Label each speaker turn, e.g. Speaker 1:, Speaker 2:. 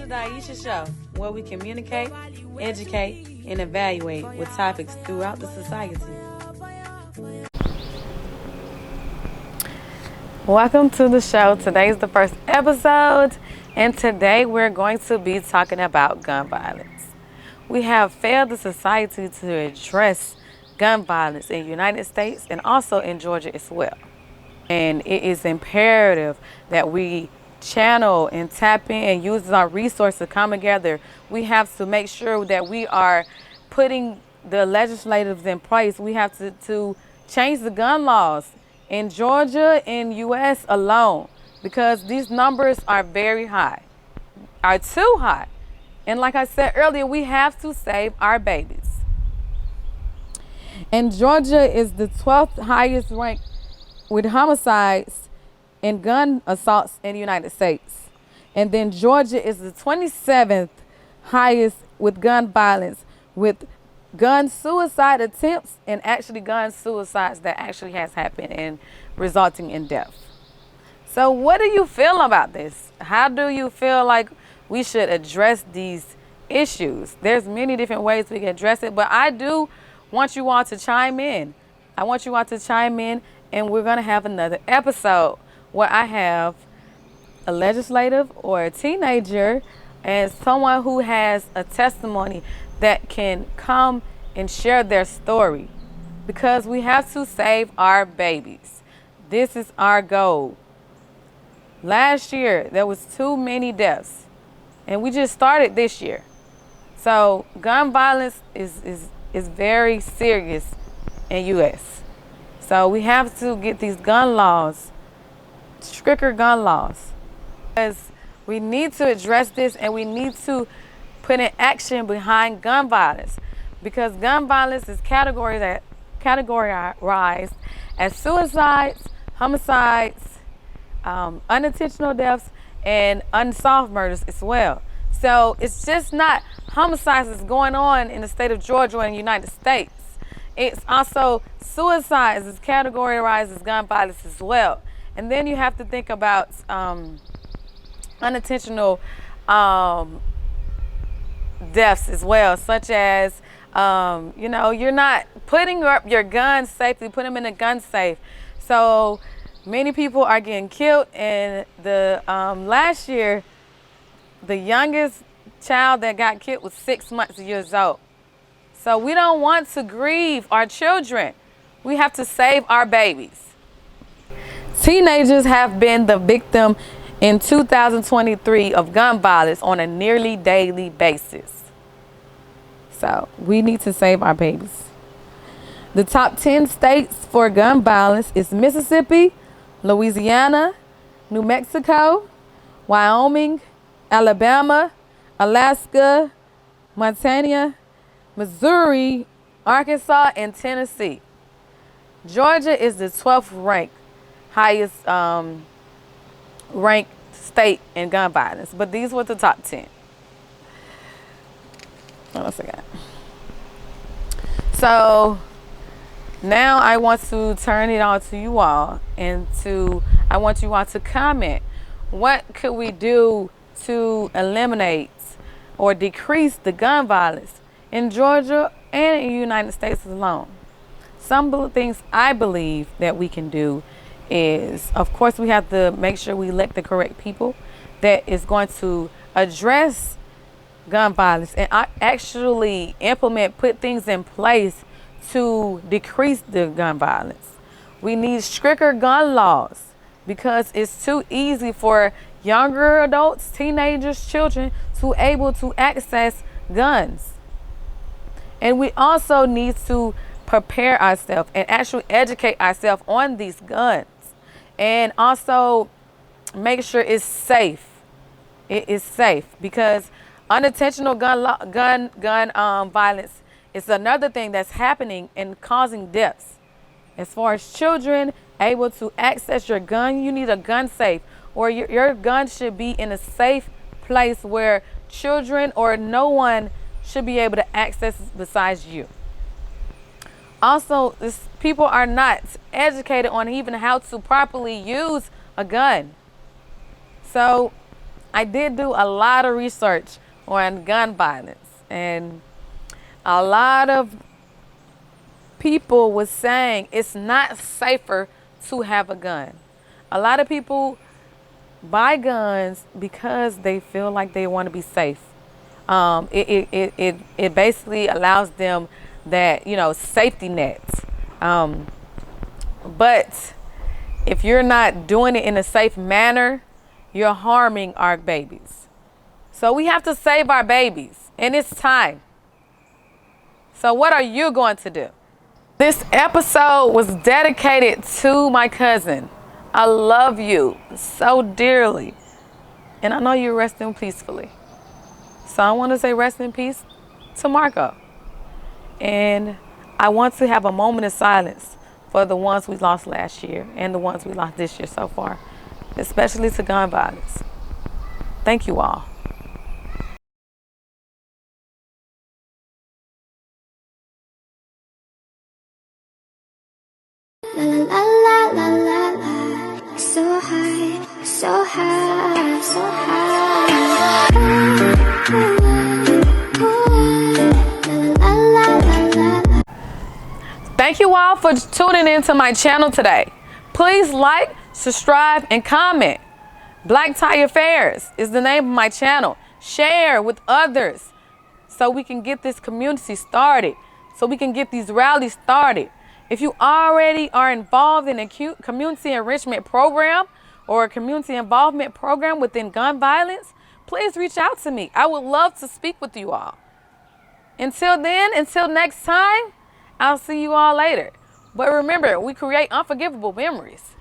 Speaker 1: Daisha Show, where we communicate, educate, and evaluate with topics throughout the society. Welcome to the show. Today is the first episode, and today we're going to be talking about gun violence. We have failed the society to address gun violence in the United States and also in Georgia as well. And it is imperative that we channel and tap in and use our resources to come together. We have to make sure that we are putting the legislatives in place. We have to change the gun laws in Georgia and U.S. alone, because these numbers are very high, are too high. And like I said earlier, we have to save our babies. And Georgia is the 12th highest ranked with homicides and gun assaults in the United States. And then Georgia is the 27th highest with gun violence, with gun suicide attempts and actually gun suicides that actually has happened and resulting in death. So what do you feel about this? How do you feel like we should address these issues? There's many different ways we can address it, but I do want you all to chime in. I want you all to chime in, and we're going to have another episode where I have a legislative or a teenager and someone who has a testimony that can come and share their story, because we have to save our babies. This is our goal. Last year, there was too many deaths, and we just started this year. So gun violence is very serious in U.S. So we have to get these gun laws, stricter gun laws, because we need to address this, and we need to put in action behind gun violence, because gun violence is categorized as suicides, homicides, unintentional deaths, and unsolved murders as well. So it's just not homicides that's going on in the state of Georgia and the United States. It's also suicides is categorized as gun violence as well. And then you have to think about unintentional deaths as well, such as, you're not putting up your guns safely, put them in a gun safe. So many people are getting killed. And the last year, the youngest child that got killed was 6 years old. So we don't want to grieve our children. We have to save our babies. Teenagers have been the victim in 2023 of gun violence on a nearly daily basis. So we need to save our babies. The top 10 states for gun violence is Mississippi, Louisiana, New Mexico, Wyoming, Alabama, Alaska, Montana, Missouri, Arkansas, and Tennessee. Georgia is the 12th ranked highest ranked state in gun violence, but these were the top 10. What else I got? So now I want to turn it on to you all, and I want you all to comment. What could we do to eliminate or decrease the gun violence in Georgia and in the United States alone? Some things I believe that we can do is, of course, we have to make sure we elect the correct people that is going to address gun violence and actually put things in place to decrease the gun violence. We need stricter gun laws, because it's too easy for younger adults, teenagers, children to able to access guns. And we also need to prepare ourselves and actually educate ourselves on these guns, and also make sure it's safe. It is safe, because unintentional gun violence is another thing that's happening and causing deaths. As far as children able to access your gun, you need a gun safe, or your gun should be in a safe place where children or no one should be able to access besides you. Also, people are not educated on even how to properly use a gun. So I did do a lot of research on gun violence, and a lot of people was saying it's not safer to have a gun. A lot of people buy guns because they feel like they want to be safe. It basically allows them that, safety nets. But if you're not doing it in a safe manner, you're harming our babies. So we have to save our babies, and it's time. So what are you going to do? This episode was dedicated to my cousin. I love you so dearly, and I know you're resting peacefully. So I want to say rest in peace to Marco. And I want to have a moment of silence for the ones we lost last year and the ones we lost this year so far, especially to gun violence. Thank you all.
Speaker 2: La la la la la la, so high, so high, so high. La la la la la.
Speaker 1: Thank you all for tuning into my channel today. Please like, subscribe, and comment. Black Tie Affairs is the name of my channel. Share with others so we can get this community started, so we can get these rallies started. If you already are involved in a community enrichment program or a community involvement program within gun violence, please reach out to me. I would love to speak with you all. Until then, until next time, I'll see you all later. But remember, we create unforgivable memories.